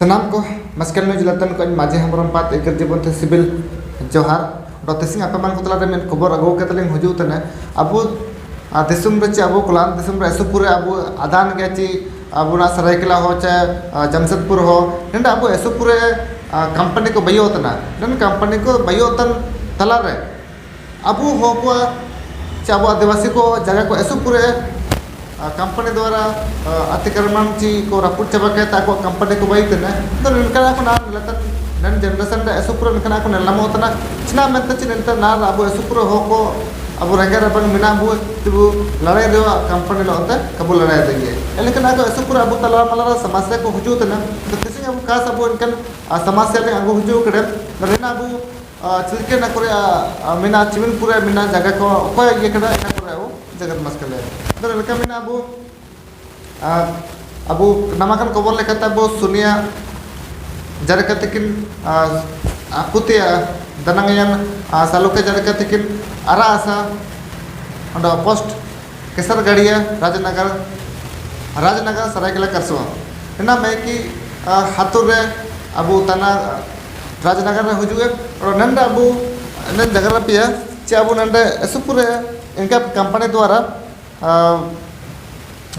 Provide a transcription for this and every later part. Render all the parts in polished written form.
Senam ko maskel no jilatan ko maje hamrom pat eker jibon te sibil johar do tesing apa man kotla men kobor ago kataling huju tane abu disum re abu kulan disum re esupure abu adan gachi abu na saraikela ho cha jamshedpur ho nenda abu esupure company ko bayotana dan company ko bayotan talare abu ho ko cha abu adivasi ko jaga ko esupure company द्वारा अतिक्रमण को रपुट चाबा के ताको company को by तने तो इनका को ना लतन नन जनरेशन रे एसुपुर इनका को नलमो तना चिना मेंत चिन इंत ना अबो एसुपुर हो को अबो रेंगर बन मिना बु तिबु लड़ाई देवा कंपनी लोते कबु लड़ाई देगे लेकिन आको एसुपुर अबु तला मलरा समस्या को हुजू तना तो किसी अबु खास अबु इनकन समस्या ले अगु हुजू कड़े नरेना अबु चिलके ना करे मिना चिमिन पूरे मिना जगह को कोय ये कड़ा ना करे वो जगत मस्कल है तो लड़का मिना अबु नमाकन कबर लेकता अबु सुनिया जरकतिकिन akutia danangayan saluke जरकतिकिन ara asa ondo post kesar gadia rajnagar saraikela karswa ena me ki hatur re abu tana rajnagar re hujue और नंदा अबु नंद जगह पिया चे अबु नंदे एसुपुरे इनका कंपनी द्वारा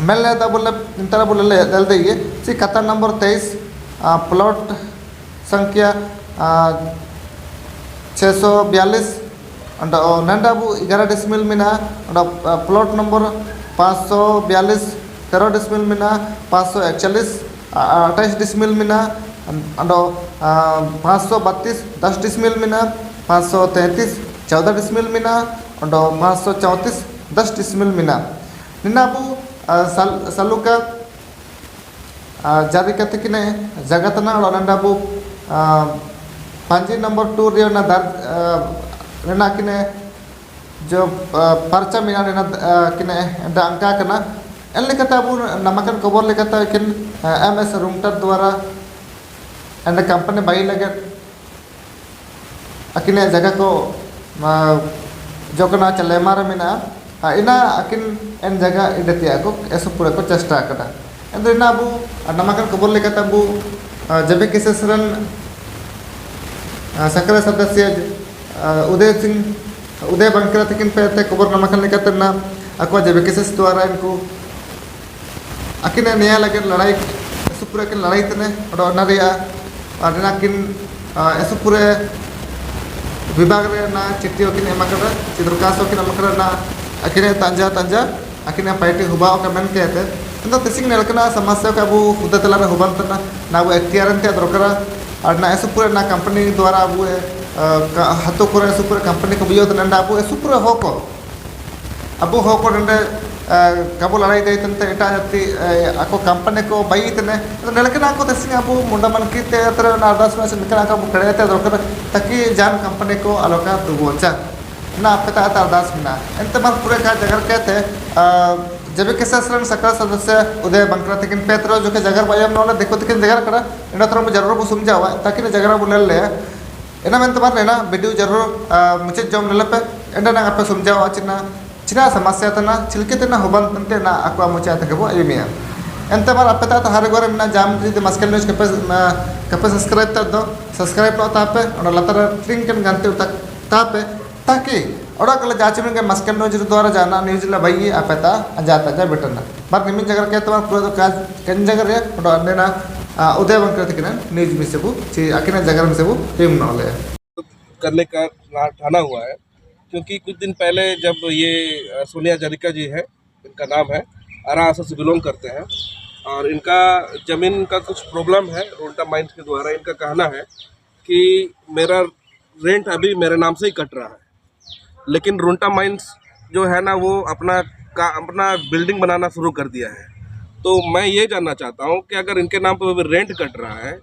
मेल लेता बोले इंतरा बोले ले दल देंगे सी कतार नंबर 23 प्लॉट संख्या 642 अंड नंदा अबु 11 डिसमिल मिना अंड प्लॉट नंबर 542 13 डिसमिल मिना 541 28 डिसमिल मिना अंड 532 10 डिसमिल मिना 533 14 डिसमिल मिना अंड 534 10 डिसमिल मिना निना Abu saluka jari katikine jagatana oranda bu panji number 2 रे ना दर रेना किने जो परचा मिना रेना किने अंका कना एल लेकता अबु नमकन खबर लेकता किन एमएस रूमटर द्वारा एंड कंपनी बाई लगे अकिने जगह को जो कना चले मारे मिना ina akin en jaga idati aku esupura ko chesta kada endo ina bu namakan kobor lekata bu jabe kisesran sakra sadasya uday bankra tikin pe kobor namakan lekata na aku jabe kises द्वारा इनको akin naya lagi लड़ाई esupura kin लड़ाई तने और नरिया adina kin esupura विभाग रे ना चिट्ठियों की एमाकरा चित्रकासों की एमाकरा ना akhirnya tanja akhirnya paiti hubau ka men kete ento tising nelkana समस्या का अबु खुद तलारे हुबन तना ना वो एक्टियारन ते दरकरा और ना ऐसे पूरे ना कंपनी द्वारा अबु हतो करे ऐसे पूरे कंपनी को बियो तनंडा अबु ऐसे पूरे हो को नंदे कबो लड़ाई दे तनते एटा जति ako कंपनी को बाई तने तो nelkana को तिसिंग अबु मुंडमन की ते तर ना अरदास में निकला का कड़े ते दरकरा ताकि जान कंपनी को अलोका दुगोचा ना आपके तहत अरदास मिना इंत बार पूरे का जगह कहते जब के ससरन सकल सदस्य उदय बंकरा तकिन पेत्रो जो के जगह बायम नोले देखो तकिन जगह करा इना तरह में जरूर समझावा ताकि ने जगह बोले ले इना में तबार लेना वीडियो जरूर मुझे जम ले पे इंदा ना आप समझावा चिना समस्या तना चिलके तना होबन तंते ना aqua मुझे आते कबो एमिया इंत बार आप तहत हर गोरे मिना जाम जी मस्कल न्यूज़ कपे सब्सक्राइब ता दो सब्सक्राइब नो तापे और लतर ट्रिंग कन गंते तक तापे ताकि और कल जाचिमिन के मस्कल न्यूज़ द्वारा जाना न्यूज़ ला भाई आपता जाता जा बेटना बार निमिन जगह के तो पूरा तो काज कन जगह रे और नेना उदय बंकर तक न्यूज़ में से वो ची अकिना जगह में से वो टीम न ले करने का ठाना हुआ है क्योंकि कुछ दिन पहले जब ये सोनिया जरिका जी है, इनका नाम है, आरासा से बिलोंग करते हैं और इनका ज़मीन का कुछ प्रॉब्लम है। रोंटा माइंस के द्वारा इनका कहना है कि मेरा रेंट अभी मेरे नाम से ही कट रहा है, लेकिन रोंटा माइंस जो है ना वो अपना बिल्डिंग बनाना शुरू कर दिया है। तो मैं ये जानना चाहता हूँ कि अगर इनके नाम पर रेंट कट रहा है,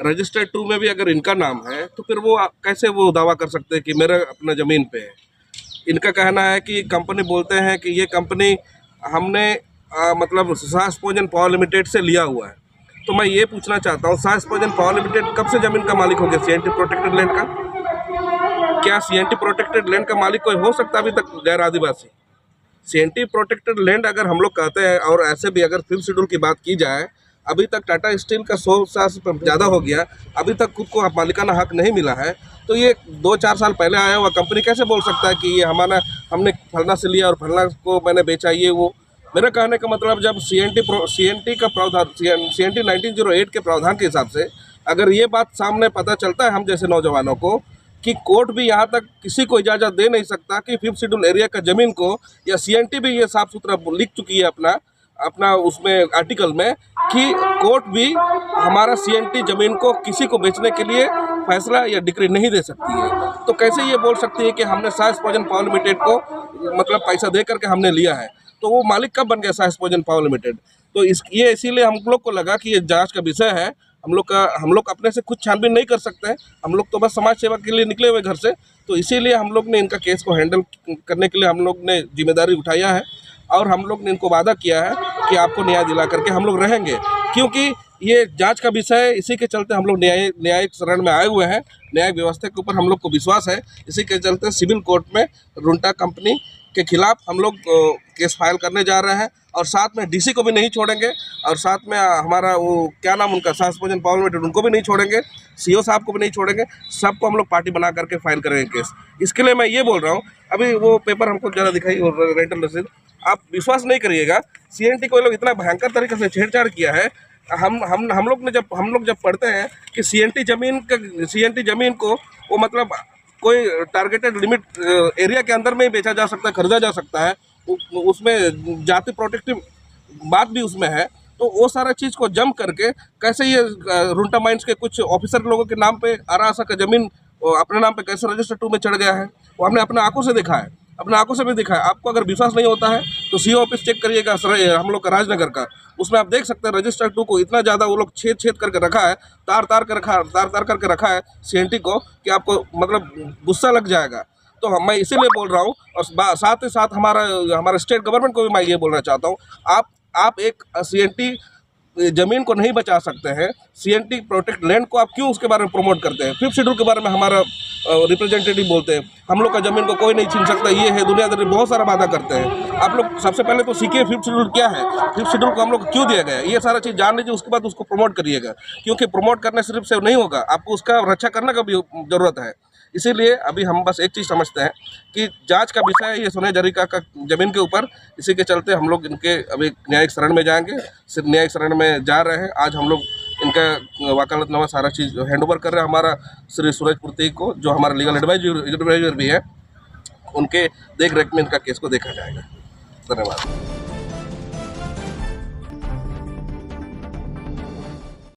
रजिस्टर्ड 2 में भी अगर इनका नाम है, तो फिर वो कैसे वो दावा कर सकते हैं कि मेरा अपना ज़मीन पे है। इनका कहना है कि कंपनी बोलते हैं कि ये कंपनी हमने मतलब सास पोजन पावर लिमिटेड से लिया हुआ है। तो मैं ये पूछना चाहता हूँ, सास पोजन पावर लिमिटेड कब से ज़मीन का मालिक हो गया CNT प्रोटेक्टेड लैंड का? क्या CNT प्रोटेक्टेड लैंड का मालिक कोई हो सकता अभी तक गैर आदिवासी? CNT प्रोटेक्टेड लैंड अगर हम लोग कहते हैं और ऐसे भी अगर 5th शेड्यूल की बात की जाए अभी तक टाटा स्टील का 100 साल से ज़्यादा हो गया, अभी तक खुद को मालिकाना हक नहीं मिला है। तो ये 2-4 साल पहले आया हुआ कंपनी कैसे बोल सकता है कि ये हमने फलना से लिया और फलना को मैंने बेचा, ये वो। मेरा कहने का मतलब, जब CNT का प्रावधान, CNT 1908 के प्रावधान के हिसाब से अगर ये बात सामने पता चलता है हम जैसे नौजवानों को कि कोर्ट भी यहाँ तक किसी को इजाज़त दे नहीं सकता कि 5th शेड्यूल एरिया का ज़मीन को, या CNT भी ये साफ सुथरा लिख चुकी है अपना उसमें आर्टिकल में कि कोर्ट भी हमारा CNT ज़मीन को किसी को बेचने के लिए फैसला या डिक्री नहीं दे सकती है। तो कैसे ये बोल सकती है कि हमने साय स्पोजन पावर लिमिटेड को मतलब पैसा दे करके हमने लिया है? तो वो मालिक कब बन गया साय स्पोजन पावर लिमिटेड? तो ये इसीलिए हम लोग को लगा कि ये जांच का विषय है। हम लोग अपने से कुछ छानबीन नहीं कर सकते हैं, हम लोग तो बस समाज सेवा के लिए निकले हुए घर से। तो इसीलिए हम लोग ने इनका केस को हैंडल करने के लिए हम लोग ने जिम्मेदारी उठाया है और हम लोग ने इनको वादा किया है कि आपको न्याय दिला करके हम लोग रहेंगे, क्योंकि ये जांच का विषय है। इसी के चलते हम लोग न्यायिक शरण में आए हुए हैं। न्यायिक व्यवस्था के ऊपर हम लोग को विश्वास है। इसी के चलते सिविल कोर्ट में रुंटा कंपनी के खिलाफ हम लोग केस फाइल करने जा रहे हैं और साथ में DC को भी नहीं छोड़ेंगे और साथ में हमारा वो क्या नाम उनका साय स्पोजन पावर लिमिटेड, उनको भी नहीं छोड़ेंगे, CO साहब को भी नहीं छोड़ेंगे। सबको हम लोग पार्टी बना करके फाइल करेंगे केस। इसके लिए मैं ये बोल रहा हूँ, अभी वो पेपर हमको ज़रा दिखाई और रेंटल रसीद, आप विश्वास नहीं करिएगा, CNT को लोग इतना भयंकर तरीके से छेड़छाड़ किया है। हम लोग जब पढ़ते हैं कि CNT ज़मीन को वो मतलब कोई टारगेटेड लिमिट एरिया के अंदर में ही बेचा जा सकता है, खरीदा जा सकता है, उसमें जाति प्रोटेक्टिव बात भी उसमें है। तो वो सारा चीज़ को जम करके कैसे ये रुंटा माइंस के कुछ ऑफिसर लोगों के नाम पे आरासा का ज़मीन अपने नाम पे कैसे रजिस्टर 2 में चढ़ गया है, वो हमने अपने आंखों से देखा है, अपने आंखों से भी देखा है। आपको अगर विश्वास नहीं होता है तो CO ऑफिस चेक करिएगा हम लोग का राजनगर का, उसमें आप देख सकते हैं रजिस्टर 2 को इतना ज़्यादा वो लोग छेद करके रखा है, तार करके रखा है CNT को कि आपको मतलब गुस्सा लग जाएगा। तो मैं इसीलिए बोल रहा हूँ और साथ ही साथ हमारा स्टेट गवर्नमेंट को भी मैं ये बोलना चाहता हूँ, आप एक CNT ज़मीन को नहीं बचा सकते हैं, CNT प्रोटेक्ट लैंड को आप क्यों उसके बारे में प्रमोट करते हैं? 5th शेड्यूल के बारे में हमारा रिप्रेजेंटेटिव बोलते हैं हम लोग का ज़मीन को कोई नहीं छीन सकता, ये है, दुनियादारी बहुत सारा वादा करते हैं। आप लोग सबसे पहले तो सीखिए 5th शेड्यूल क्या है, 5th शेड्यूल को हम लोग क्यों दिया गया है, ये सारा चीज़ जान लीजिए, उसके बाद उसको प्रमोट करिएगा, क्योंकि प्रमोट करने सिर्फ से नहीं होगा, आपको उसका रक्षा करने का भी ज़रूरत है। इसीलिए अभी हम बस एक चीज़ समझते हैं कि जांच का विषय है ये सोनिया जरीका का ज़मीन के ऊपर। इसी के चलते हम लोग इनके अभी न्यायिक शरण में जाएंगे, सिर्फ न्यायिक शरण में जा रहे हैं। आज हम लोग इनका वकालतनामा सारा चीज़ हैंड ओवर कर रहे हैं हमारा श्री सूरज पूर्ति को, जो हमारा लीगल एडवाइजर भी है, उनके देख रेख में इनका केस को देखा जाएगा। धन्यवाद।